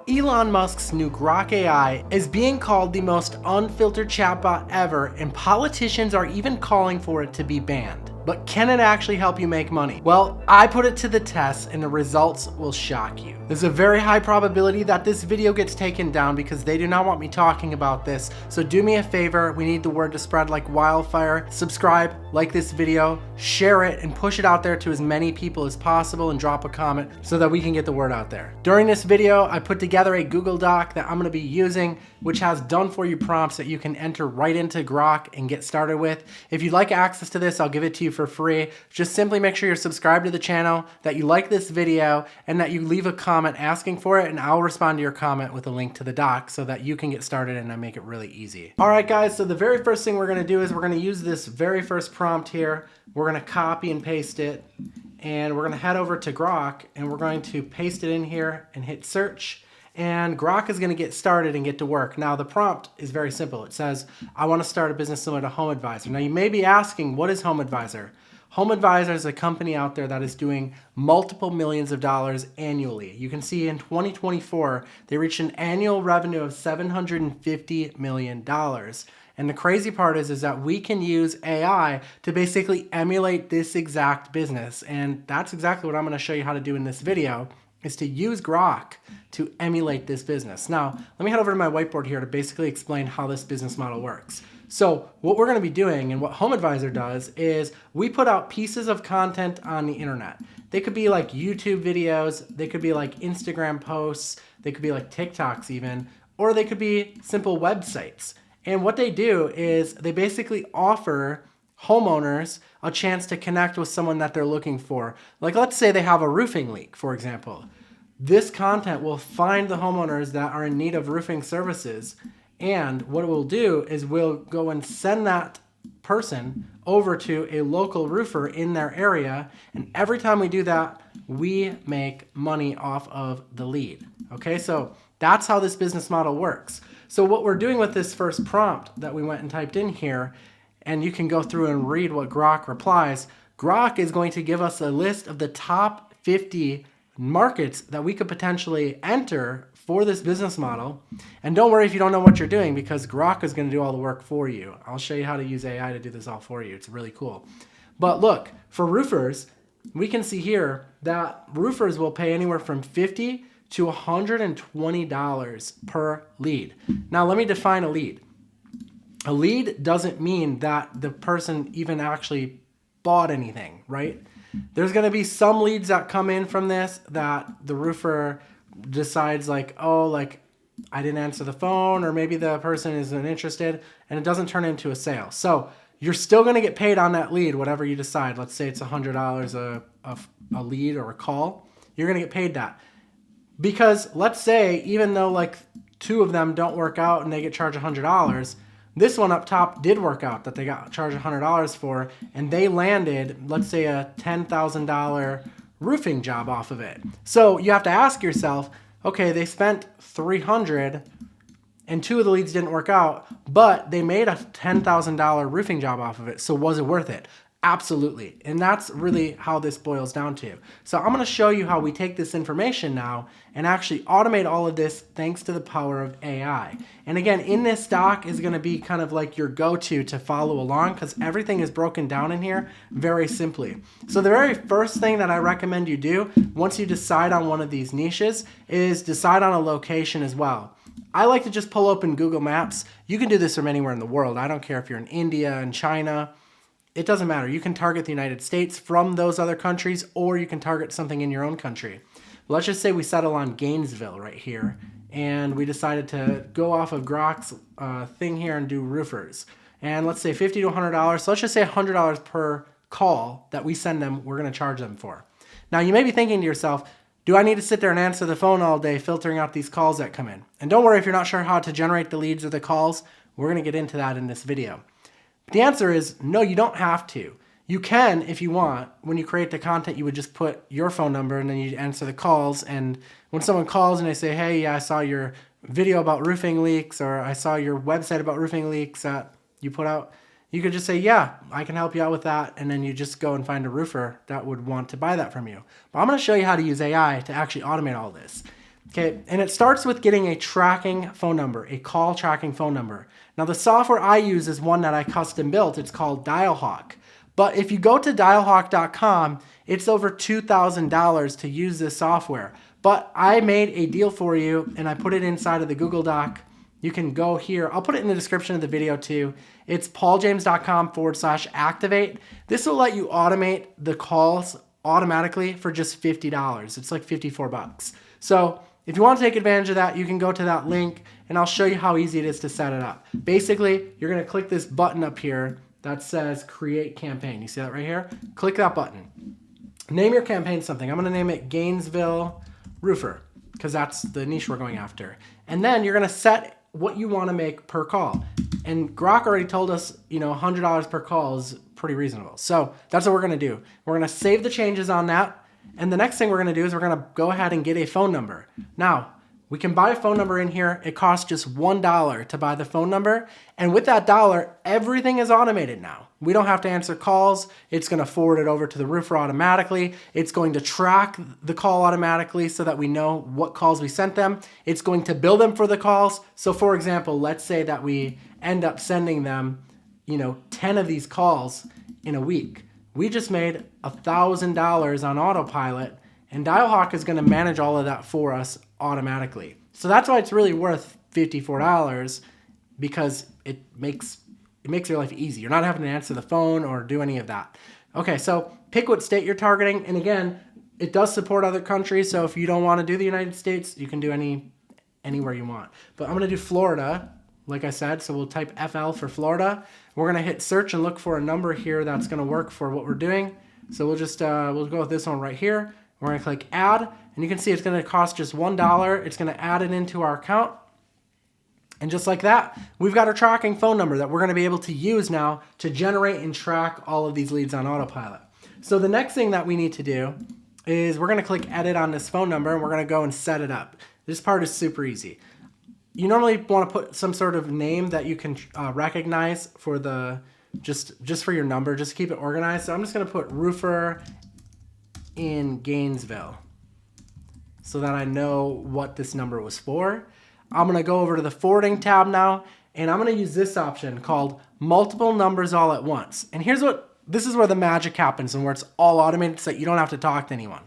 So Elon Musk's new Grok AI is being called the most unfiltered chatbot ever, and politicians are even calling for it to be banned. But can it actually help you make money? Well, I put it to the test and the results will shock you. There's a very high probability that this video gets taken down because they do not want me talking about this. So do me a favor, we need the word to spread like wildfire. Subscribe, like this video, share it, and push it out there to as many people as possible, and drop a comment so that we can get the word out there. During this video, I put together a Google Doc that I'm gonna be using, which has done for you prompts that you can enter right into Grok and get started with. If you'd like access to this, I'll give it to you for free. Just simply make sure you're subscribed to the channel, that you like this video, and that you leave a comment asking for it, and I'll respond to your comment with a link to the doc so that you can get started and I make it really easy. All right, guys, so the very first thing we're gonna do is we're gonna use this very first prompt here. We're gonna copy and paste it, and we're gonna head over to Grok, and we're going to paste it in here and hit search. And Grok is gonna get started and get to work. Now the prompt is very simple. It says, I wanna start a business similar to Home Advisor. Now you may be asking, what is Home Advisor? Home Advisor is a company out there that is doing multiple millions of dollars annually. You can see in 2024, they reached an annual revenue of $750 million. And the crazy part is that we can use AI to basically emulate this exact business. And that's exactly what I'm gonna show you how to do in this video, is to use Grok to emulate this business. Now, let me head over to my whiteboard here to basically explain how this business model works. So what we're gonna be doing, and what Home Advisor does, is we put out pieces of content on the internet. They could be like YouTube videos, they could be like Instagram posts, they could be like TikToks even, or they could be simple websites. And what they do is they basically offer homeowners a chance to connect with someone that they're looking for. Like, let's say they have a roofing leak, for example. This content will find the homeowners that are in need of roofing services, and what it will do is we'll go and send that person over to a local roofer in their area, and every time we do that, we make money off of the lead. Okay, so that's how this business model works. So what we're doing with this first prompt that we went and typed in here, and you can go through and read what Grok replies, Grok is going to give us a list of the top 50 markets that we could potentially enter for this business model. And don't worry if you don't know what you're doing, because Grok is going to do all the work for you. I'll show you how to use AI to do this all for you. It's really cool. But look, for roofers, we can see here that roofers will pay anywhere from $50 to $120 per lead. Now let me define a lead. A lead doesn't mean that the person even actually bought anything, right? There's gonna be some leads that come in from this that the roofer decides like, oh, like I didn't answer the phone, or maybe the person isn't interested, and it doesn't turn into a sale. So you're still gonna get paid on that lead, whatever you decide. Let's say it's $100 a lead or a call. You're gonna get paid that. Because let's say, even though like 2 of them don't work out and they get charged $100, this one up top did work out that they got charged $100 for, and they landed, let's say, a $10,000 roofing job off of it. So you have to ask yourself, okay, they spent $300 and 2 of the leads didn't work out, but they made a $10,000 roofing job off of it. So was it worth it? Absolutely. And that's really how this boils down to. So I'm going to show you how we take this information now and actually automate all of this thanks to the power of AI. And again, in this doc is going to be kind of like your go-to to follow along, because everything is broken down in here very simply. So the very first thing that I recommend you do once you decide on one of these niches is decide on a location as well. I like to just pull open Google Maps. You can do this from anywhere in the world. I don't care if you're in India and China. It doesn't matter. You can target the United States from those other countries, or you can target something in your own country. Let's just say we settle on Gainesville right here, and we decided to go off of Grok's thing here and do roofers. And let's say $50 to $100. So let's just say $100 per call that we send them, we're going to charge them for. Now you may be thinking to yourself, do I need to sit there and answer the phone all day filtering out these calls that come in? And don't worry if you're not sure how to generate the leads or the calls. We're going to get into that in this video. The answer is no, you don't have to. You can, if you want. When you create the content, you would just put your phone number and then you answer the calls. And when someone calls and they say, hey, yeah, I saw your video about roofing leaks, or I saw your website about roofing leaks that you put out, you could just say, yeah, I can help you out with that. And then you just go and find a roofer that would want to buy that from you. But I'm going to show you how to use AI to actually automate all this. Okay, and it starts with getting a tracking phone number, a call tracking phone number. Now the software I use is one that I custom built. It's called DialHawk. But if you go to dialhawk.com, it's over $2,000 to use this software. But I made a deal for you and I put it inside of the Google Doc. You can go here. I'll put it in the description of the video too. It's pauljames.com/activate. This will let you automate the calls automatically for just $50. It's like 54 bucks. So if you want to take advantage of that, you can go to that link and I'll show you how easy it is to set it up. Basically, you're going to click this button up here that says create campaign. You see that right here? Click that button. Name your campaign something. I'm going to name it Gainesville Roofer because that's the niche we're going after. And then you're going to set what you want to make per call. And Grok already told us, $100 per call is pretty reasonable. So that's what we're going to do. We're going to save the changes on that. And the next thing we're going to do is we're going to go ahead and get a phone number. Now, we can buy a phone number in here. It costs just $1 to buy the phone number. And with that dollar, everything is automated now. We don't have to answer calls. It's going to forward it over to the roofer automatically. It's going to track the call automatically so that we know what calls we sent them. It's going to bill them for the calls. So for example, let's say that we end up sending them, 10 of these calls in a week. We just made $1,000 on autopilot, and DialHawk is going to manage all of that for us automatically. So that's why it's really worth $54 because it makes your life easy. You're not having to answer the phone or do any of that. Okay, so pick what state you're targeting, and again, it does support other countries. So if you don't want to do the United States, you can do anywhere you want. But I'm going to do Florida, like I said. So we'll type FL for Florida. We're going to hit search and look for a number here that's going to work for what we're doing. So we'll just we'll go with this one right here. We're going to click add, and you can see it's going to cost just $1. It's going to add it into our account. And just like that, we've got our tracking phone number that we're going to be able to use now to generate and track all of these leads on autopilot. So the next thing that we need to do is we're going to click edit on this phone number, and we're going to go and set it up. This part is super easy. You normally want to put some sort of name that you can recognize for the just for your number, just to keep it organized. So I'm just going to put roofer in Gainesville so that I know what this number was for. I'm going to go over to the forwarding tab now, and I'm going to use this option called multiple numbers all at once. And this is where the magic happens and where it's all automated so that you don't have to talk to anyone.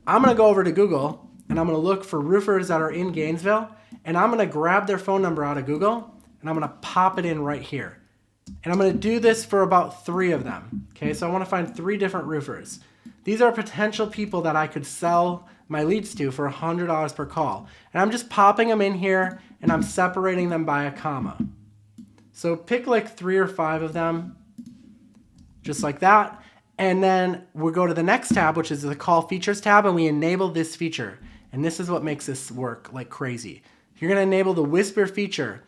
I'm going to go over to Google, and I'm going to look for roofers that are in Gainesville, and I'm going to grab their phone number out of Google, and I'm going to pop it in right here. And I'm going to do this for about 3 of them. Okay, so I want to find 3 different roofers. These are potential people that I could sell my leads to for $100 per call. And I'm just popping them in here, and I'm separating them by a comma. So pick like 3 or 5 of them, just like that. And then we'll go to the next tab, which is the call features tab, and we enable this feature. And this is what makes this work like crazy. You're going to enable the whisper feature,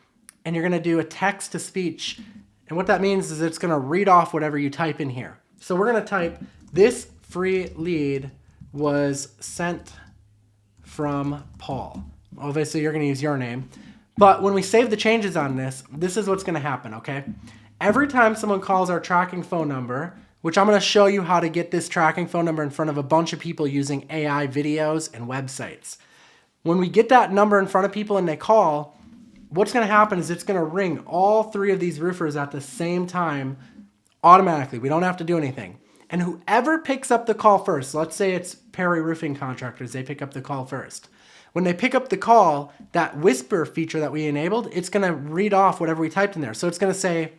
and you're going to do a text to speech. And what that means is it's going to read off whatever you type in here. So we're going to type, this free lead was sent from Paul. Obviously, you're going to use your name. But when we save the changes on this, this is what's going to happen, okay? Every time someone calls our tracking phone number, which I'm going to show you how to get this tracking phone number in front of a bunch of people using AI videos and websites. When we get that number in front of people and they call, what's going to happen is it's going to ring all 3 of these roofers at the same time automatically. We don't have to do anything. And whoever picks up the call first, let's say it's Perry Roofing Contractors, they pick up the call first. When they pick up the call, that whisper feature that we enabled, it's going to read off whatever we typed in there. So it's going to say,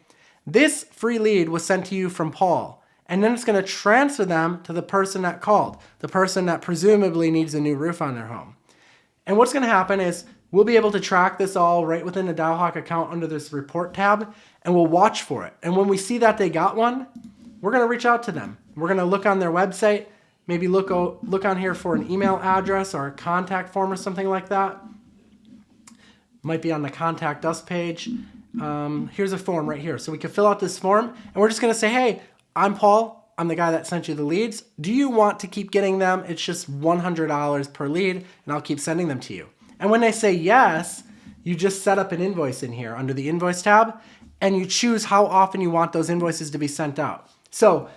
this free lead was sent to you from Paul. And then it's going to transfer them to the person that called, the person that presumably needs a new roof on their home. And what's going to happen is we'll be able to track this all right within the DialHawk account under this report tab, and we'll watch for it. And when we see that they got one, we're going to reach out to them. We're going to look on their website, maybe look on here for an email address or a contact form or something like that. Might be on the contact us page. Here's a form right here. So we can fill out this form, and we're just going to say, hey, I'm Paul. I'm the guy that sent you the leads. Do you want to keep getting them? It's just $100 per lead, and I'll keep sending them to you. And when they say yes, you just set up an invoice in here under the invoice tab, and you choose how often you want those invoices to be sent out. So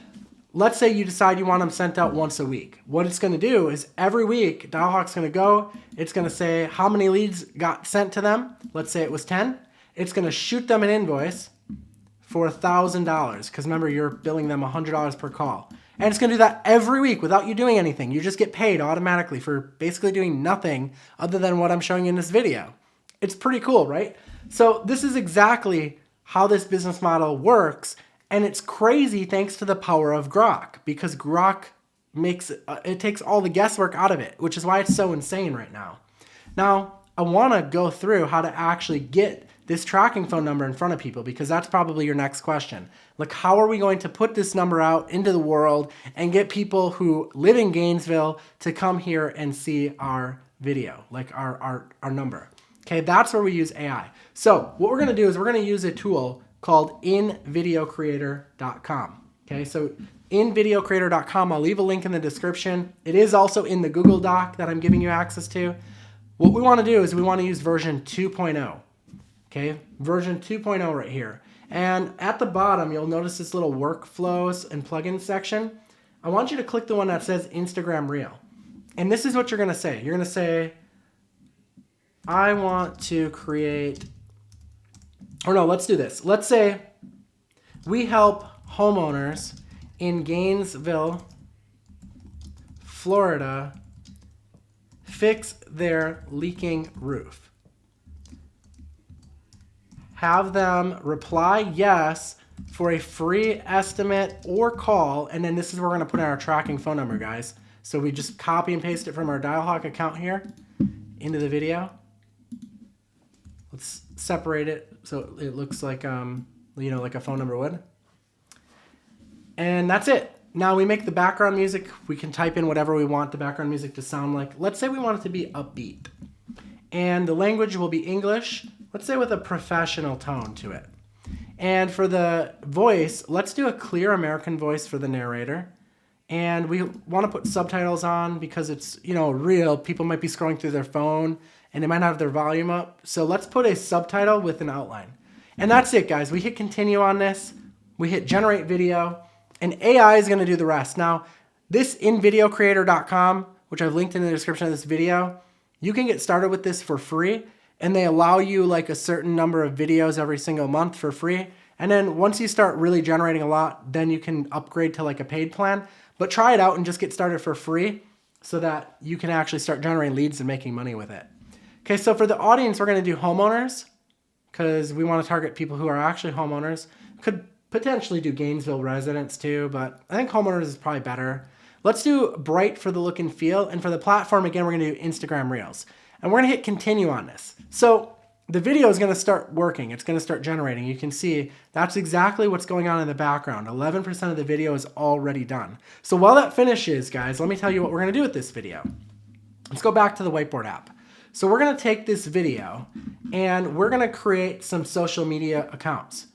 let's say you decide you want them sent out once a week. What it's going to do is every week, Dialhawk's going to go, it's going to say how many leads got sent to them. Let's say it was 10. It's going to shoot them an invoice for $1,000 because remember, you're billing them $100 per call. And it's going to do that every week without you doing anything. You just get paid automatically for basically doing nothing other than what I'm showing you in this video. It's pretty cool, right? So this is exactly how this business model works. And it's crazy thanks to the power of Grok, because Grok it takes all the guesswork out of it, which is why it's so insane right now. Now, I want to go through how to actually get this tracking phone number in front of people, because that's probably your next question. Like, how are we going to put this number out into the world and get people who live in Gainesville to come here and see our video, like our number? Okay, that's where we use AI. So what we're going to do is we're going to use a tool called invideocreator.com. Okay, so invideocreator.com, I'll leave a link in the description. It is also in the Google Doc that I'm giving you access to. What we want to do is we want to use version 2.0. Okay, version 2.0 right here. And at the bottom, you'll notice this little workflows and plugins section. I want you to click the one that says Instagram Reel. And this is what you're going to say. You're going to say, I want to create, or no, let's do this. Let's say we help homeowners in Gainesville, Florida, fix their leaking roof. Have them reply yes for a free estimate or call, and then this is where we're going to put in our tracking phone number, guys. So we just copy and paste it from our Dialhawk account here into the video. Let's separate it so it looks like like a phone number would. And that's it. Now we make the background music. We can type in whatever we want the background music to sound like. Let's say we want it to be upbeat. And the language will be English. Let's say with a professional tone to it. And for the voice, let's do a clear American voice for the narrator. And we want to put subtitles on because it's, real. People might be scrolling through their phone and they might have their volume up. So let's put a subtitle with an outline. And that's it, guys. We hit continue on this. We hit generate video, and AI is going to do the rest. Now, this invideocreator.com, which I've linked in the description of this video, you can get started with this for free. And they allow you like a certain number of videos every single month for free. And then once you start really generating a lot, then you can upgrade to like a paid plan. But try it out and just get started for free so that you can actually start generating leads and making money with it. Okay, so for the audience, we're going to do homeowners because we want to target people who are actually homeowners. Could potentially do Gainesville residents too, but I think homeowners is probably better. Let's do bright for the look and feel. And for the platform, again, we're going to do Instagram Reels. And we're going to hit continue on this. So the video is going to start working. It's going to start generating. You can see that's exactly what's going on in the background. 11% of the video is already done. So while that finishes, guys, let me tell you what we're going to do with this video. Let's go back to the whiteboard app. So we're going to take this video and we're going to create some social media accounts.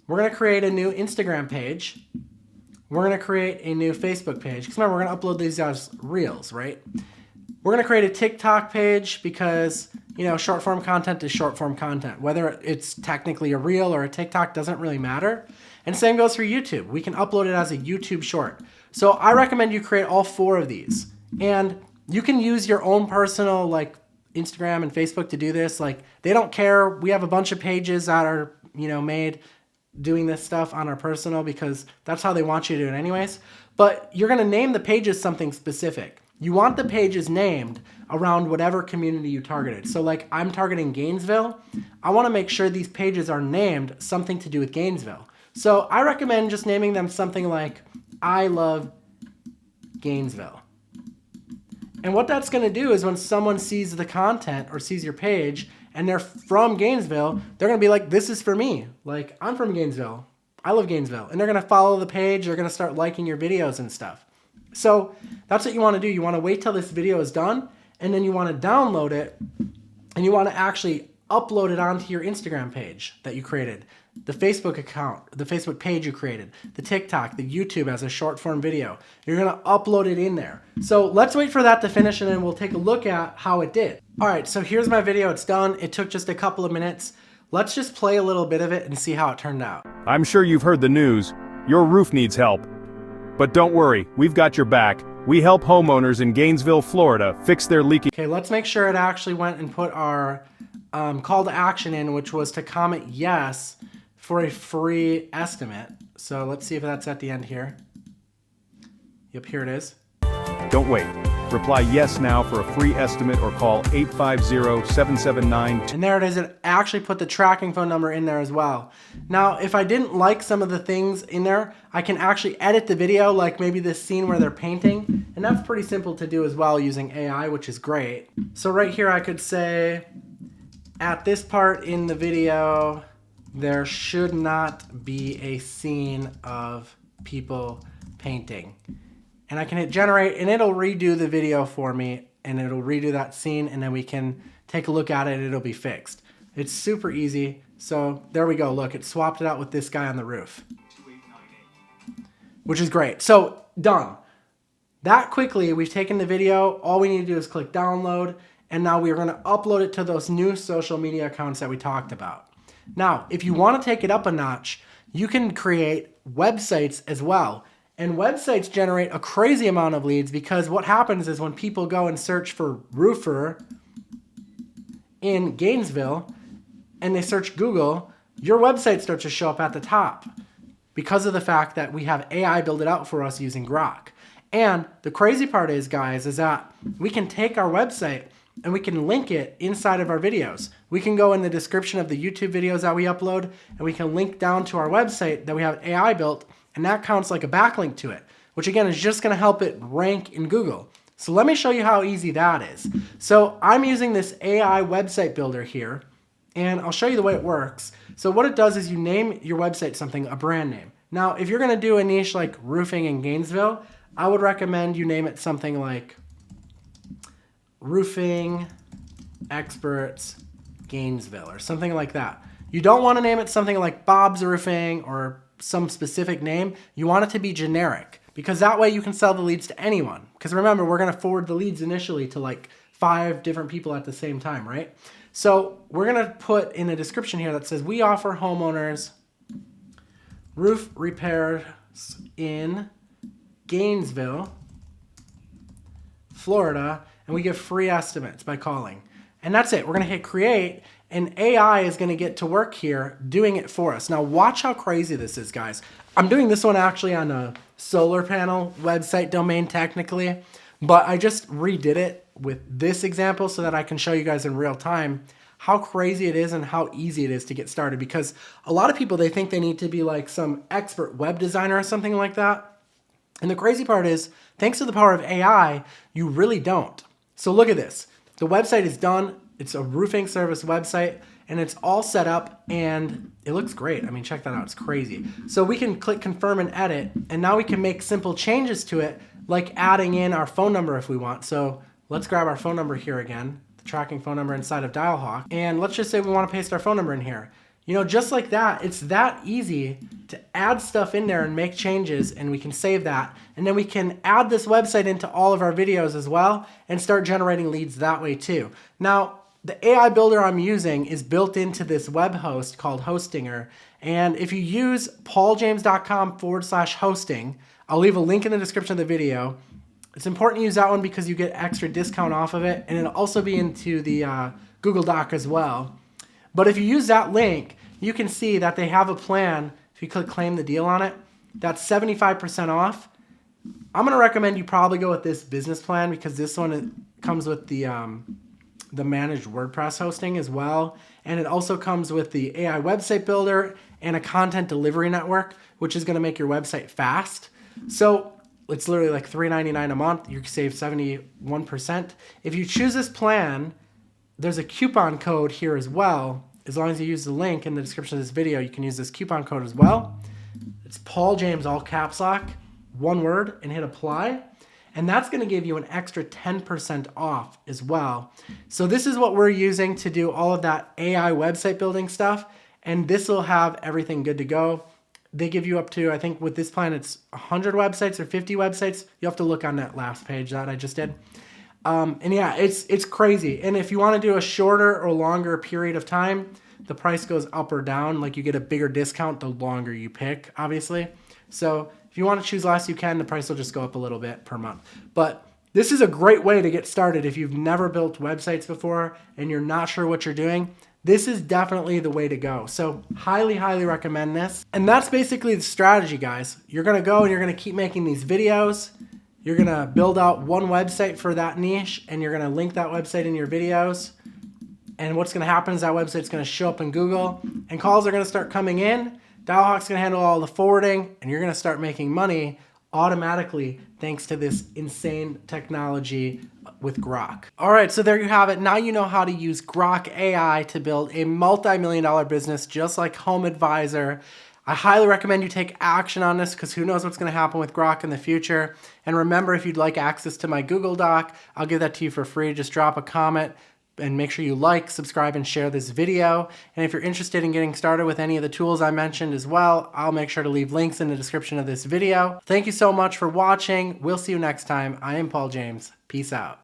We're going to create a new Instagram page. We're going to create a new Facebook page. Because remember, we're going to upload these as Reels, right? We're going to create a TikTok page because, short form content is short form content. Whether it's technically a reel or a TikTok doesn't really matter. And same goes for YouTube. We can upload it as a YouTube short. So I recommend you create all 4 of these. And you can use your own personal like Instagram and Facebook to do this. Like they don't care. We have a bunch of pages that are, made doing this stuff on our personal because that's how they want you to do it anyways. But you're going to name the pages something specific. You want the pages named around whatever community you targeted. So like I'm targeting Gainesville. I want to make sure these pages are named something to do with Gainesville. So I recommend just naming them something like I love Gainesville. And what that's going to do is when someone sees the content or sees your page and they're from Gainesville, they're going to be like, this is for me. Like I'm from Gainesville. I love Gainesville. And they're going to follow the page. They're going to start liking your videos and stuff. So that's what you want to do. You want to wait till this video is done, and then you want to download it, and you want to actually upload it onto your Instagram page that you created, the Facebook account, the Facebook page you created, the TikTok, the YouTube as a short form video. You're going to upload it in there. So let's wait for that to finish, and then we'll take a look at how it did. All right, so here's my video. It's done. It took just a couple of minutes. Let's just play a little bit of it and see how it turned out. I'm sure you've heard the news. Your roof needs help. But don't worry, we've got your back. We help homeowners in Gainesville, Florida fix their leaky... Okay, let's make sure it actually went and put our call to action in, which was to comment yes for a free estimate. So let's see if that's at the end here. Yep, here it is. Don't wait. Reply yes now for a free estimate or call 850-779... And there it is. It actually put the tracking phone number in there as well. Now, if I didn't like some of the things in there, I can actually edit the video, like maybe this scene where they're painting. And that's pretty simple to do as well using AI, which is great. So right here, I could say, at this part in the video, there should not be a scene of people painting. And I can hit generate and it'll redo the video for me and it'll redo that scene and then we can take a look at it and it'll be fixed. It's super easy. So there we go. Look, it swapped it out with this guy on the roof, which is great. So done. That quickly, we've taken the video. All we need to do is click download. And now we're going to upload it to those new social media accounts that we talked about. Now, if you want to take it up a notch, you can create websites as well. And websites generate a crazy amount of leads because what happens is when people go and search for roofer in Gainesville and they search Google, your website starts to show up at the top because of the fact that we have AI build it out for us using Grok. And the crazy part is, guys, is that we can take our website and we can link it inside of our videos. We can go in the description of the YouTube videos that we upload and we can link down to our website that we have AI built. And that counts like a backlink to it, which again is just going to help it rank in Google. So let me show you how easy that is. So I'm using this AI website builder here, and I'll show you the way it works. So what it does is you name your website something, a brand name. Now, if you're going to do a niche like roofing in Gainesville, I would recommend you name it something like Roofing Experts Gainesville or something like that. You don't want to name it something like Bob's Roofing or some specific name. You want it to be generic because that way you can sell the leads to anyone. Because remember, we're going to forward the leads initially to like 5 different people at the same time, right? So we're going to put in a description here that says we offer homeowners roof repairs in Gainesville, Florida, and we give free estimates by calling. And that's it. We're going to hit create. And AI is going to get to work here doing it for us. Now watch how crazy this is, guys. I'm doing this one actually on a solar panel website domain technically, but I just redid it with this example so that I can show you guys in real time how crazy it is and how easy it is to get started. Because a lot of people, they think they need to be like some expert web designer or something like that. And the crazy part is, thanks to the power of AI, you really don't. So look at this. The website is done. It's a roofing service website and it's all set up and it looks great. I mean, check that out. It's crazy. So we can click confirm and edit and now we can make simple changes to it, like adding in our phone number if we want. So let's grab our phone number here again, the tracking phone number inside of Dialhawk. And let's just say we want to paste our phone number in here. You know, just like that, it's that easy to add stuff in there and make changes, and we can save that. And then we can add this website into all of our videos as well and start generating leads that way too. Now, the AI builder I'm using is built into this web host called Hostinger. And if you use pauljames.com/hosting, I'll leave a link in the description of the video. It's important to use that one because you get extra discount off of it, and it'll also be into the Google Doc as well. But if you use that link, you can see that they have a plan. If you click claim the deal on it, that's 75% off. I'm going to recommend you probably go with this business plan because this one comes with the managed WordPress hosting as well. And it also comes with the AI website builder and a content delivery network, which is going to make your website fast. So it's literally like $3.99 a month. You save 71%. If you choose this plan, there's a coupon code here as well. As long as you use the link in the description of this video, you can use this coupon code as well. It's Paul James, all caps lock, one word, and hit apply. And that's going to give you an extra 10% off as well. So this is what we're using to do all of that AI website building stuff. And this will have everything good to go. They give you up to, I think with this plan, it's 100 websites or 50 websites. You have to look on that last page that I just did. And yeah, it's crazy. And if you want to do a shorter or longer period of time, the price goes up or down. Like you get a bigger discount the longer you pick, obviously. So if If you want to choose less, you can. The price will just go up a little bit per month. But this is a great way to get started if you've never built websites before and you're not sure what you're doing. This is definitely the way to go. So highly, highly recommend this. And that's basically the strategy, guys. You're gonna go and you're gonna keep making these videos. You're gonna build out one website for that niche and you're gonna link that website in your videos. And what's gonna happen is that website's gonna show up in Google and calls are gonna start coming in. Dialhawk's gonna handle all the forwarding and you're gonna start making money automatically thanks to this insane technology with Grok. All right, so there you have it. Now you know how to use Grok AI to build a multi-million-dollar business just like Home Advisor. I highly recommend you take action on this because who knows what's going to happen with Grok in the future. And remember, if you'd like access to my Google Doc, I'll give that to you for free. Just drop a comment and make sure you like, subscribe, and share this video. And if you're interested in getting started with any of the tools I mentioned as well, I'll make sure to leave links in the description of this video. Thank you so much for watching. We'll see you next time. I am Paul James. Peace out.